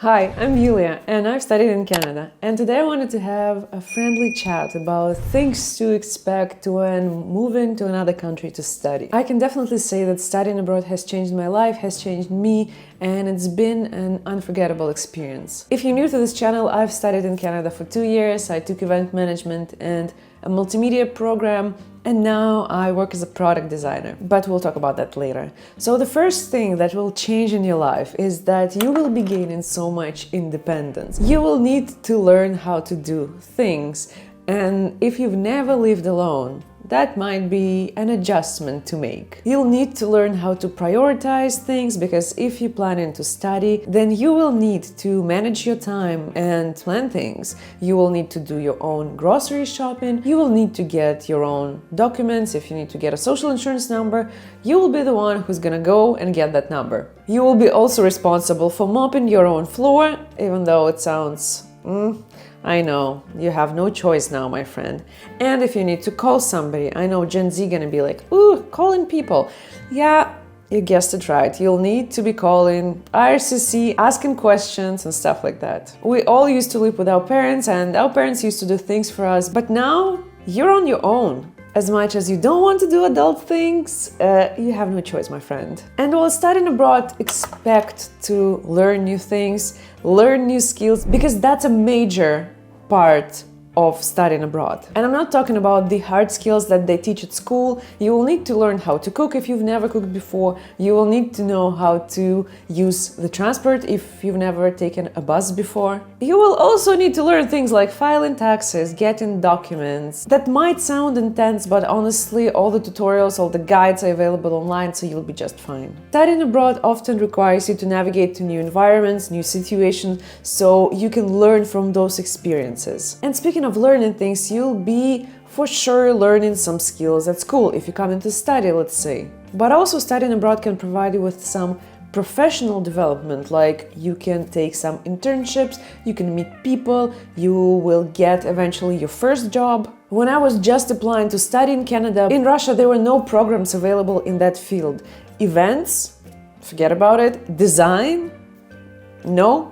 Hi, I'm Yulia and I've studied in Canada, and today I wanted to have a friendly chat about things to expect when moving to another country to study. I can definitely say that studying abroad has changed my life, has changed me, and it's been an unforgettable experience. If you're new to this channel, I've studied in Canada for 2 years. I took event management and a multimedia program, and now I work as a product designer, but we'll talk about that later. So the first thing that will change in your life is that you will be gaining so much independence. You will need to learn how to do things, and if you've never lived alone, that might be an adjustment to make. You'll need to learn how to prioritize things, because if you're planning to study, then you will need to manage your time and plan things. You will need to do your own grocery shopping. You will need to get your own documents. If you need to get a social insurance number, you will be the one who's gonna go and get that number. You will be also responsible for mopping your own floor, even though it sounds I know, you have no choice now, my friend. And if you need to call somebody, I know Gen Z gonna be like, ooh, calling people. Yeah, you guessed it right. You'll need to be calling IRCC, asking questions and stuff like that. We all used to live with our parents, and our parents used to do things for us, but now you're on your own. As much as you don't want to do adult things, you have no choice, my friend. And while studying abroad, expect to learn new things, learn new skills, because that's a major part of studying abroad. And I'm not talking about the hard skills that they teach at school. You will need to learn how to cook if you've never cooked before. You will need to know how to use the transport if you've never taken a bus before. You will also need to learn things like filing taxes, getting documents. That might sound intense, but honestly, all the tutorials, all the guides are available online, so you'll be just fine. Studying abroad often requires you to navigate to new environments, new situations, so you can learn from those experiences. And speaking of learning things, you'll be for sure learning some skills at school if you come in to study, let's say. But also studying abroad can provide you with some professional development, like you can take some internships, you can meet people, you will get eventually your first job. When I was just applying to study in Canada, in Russia there were no programs available in that field. Events? Forget about it. Design? No.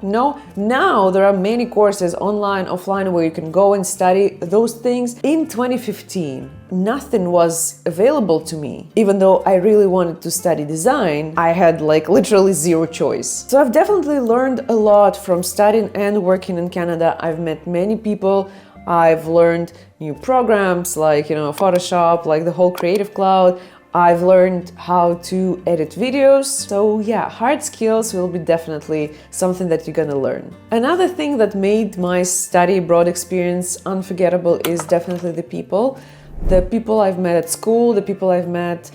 Now there are many courses online, offline, where you can go and study those things. In 2015, nothing was available to me. Even though I really wanted to study design, I had like literally zero choice. So I've definitely learned a lot from studying and working in Canada. I've met many people. I've learned new programs like, Photoshop, like the whole Creative Cloud. I've learned how to edit videos. So yeah, hard skills will be definitely something that you're gonna learn. Another thing that made my study abroad experience unforgettable is definitely the people. The people I've met at school, the people I've met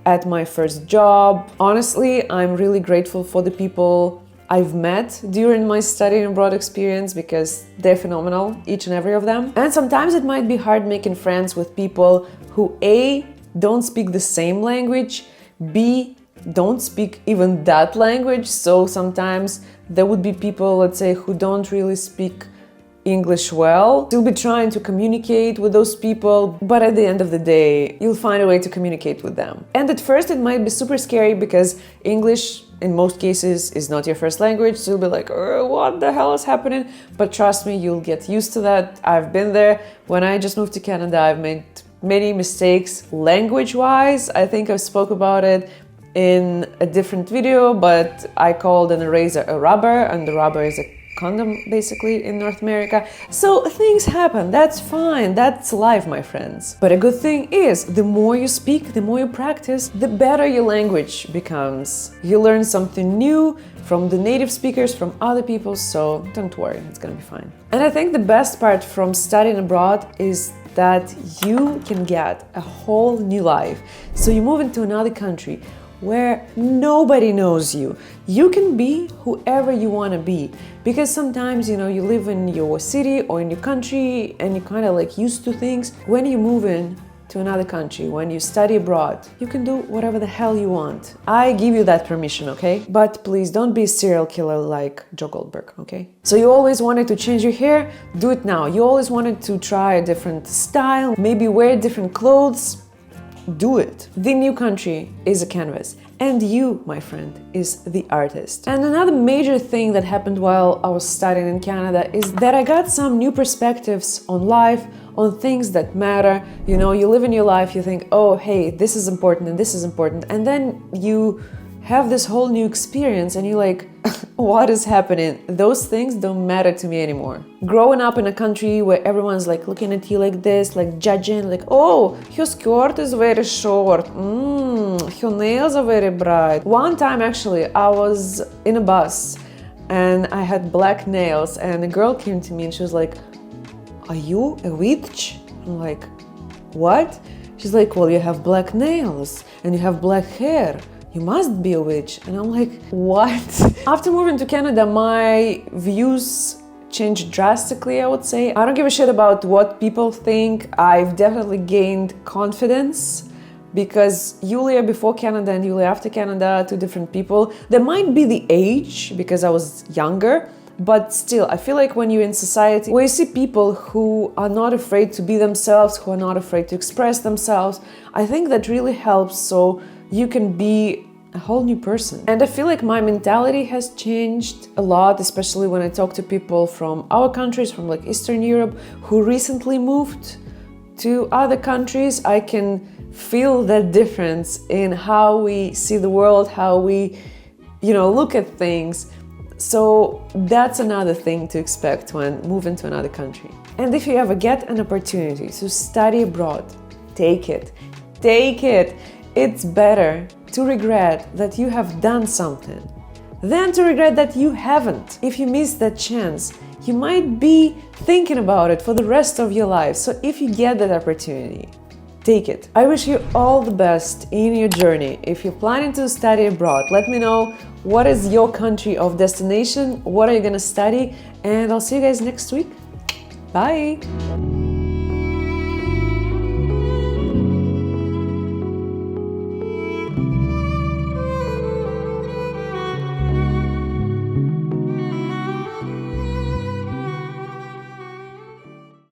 at my first job. Honestly, I'm really grateful for the people I've met during my studying abroad experience, because they're phenomenal, each and every of them. And sometimes it might be hard making friends with people who don't speak the same language, B, don't speak even that language. So sometimes there would be people, let's say, who don't really speak English well. You'll be trying to communicate with those people, but at the end of the day, you'll find a way to communicate with them. And at first it might be super scary, because English in most cases is not your first language, so you'll be like, what the hell is happening? But trust me, you'll get used to that. I've been there. When I just moved to Canada, I've made many mistakes language-wise. I think I spoke about it in a different video, but I called an eraser a rubber, and the rubber is a condom basically in North America. So things happen, that's fine, that's life, my friends. But a good thing is, the more you speak, the more you practice, the better your language becomes. You learn something new from the native speakers, from other people, so don't worry, it's gonna be fine. And I think the best part from studying abroad is that you can get a whole new life. So you move into another country where nobody knows you. You can be whoever you want to be, because sometimes, you live in your city or in your country and you're kind of like used to things. When you move in to another country, when you study abroad, you can do whatever the hell you want. I give you that permission, okay? But please don't be a serial killer like Joe Goldberg, okay? So you always wanted to change your hair? Do it now. You always wanted to try a different style, maybe wear different clothes? Do it. The new country is a canvas, And you, my friend, is the artist. And another major thing that happened while I was studying in Canada is that I got some new perspectives on life, on things that matter. You know, you live in your life, you think, oh, hey, this is important and this is important. And then you have this whole new experience and you're like, what is happening? Those things don't matter to me anymore. Growing up in a country where everyone's like looking at you like this, like judging, like, oh, your skirt is very short. Your nails are very bright. One time actually, I was in a bus and I had black nails and a girl came to me and she was like, are you a witch? I'm like, what? She's like, well, you have black nails and you have black hair. You must be a witch. And I'm like, what? After moving to Canada, my views changed drastically, I would say. I don't give a shit about what people think. I've definitely gained confidence because Yulia before Canada and Yulia after Canada, two different people. There might be the age because I was younger, but still, I feel like when you're in society where you see people who are not afraid to be themselves, who are not afraid to express themselves, I think that really helps so you can be a whole new person. And I feel like my mentality has changed a lot, especially when I talk to people from our countries, from like Eastern Europe, who recently moved to other countries. I can feel that difference in how we see the world, how we, look at things. So that's another thing to expect when moving to another country. And if you ever get an opportunity to study abroad, take it. Take it. It's better to regret that you have done something than to regret that you haven't. If you miss that chance, you might be thinking about it for the rest of your life. So if you get that opportunity, take it. I wish you all the best in your journey. If you're planning to study abroad, let me know what is your country of destination, what are you gonna study, and I'll see you guys next week. Bye!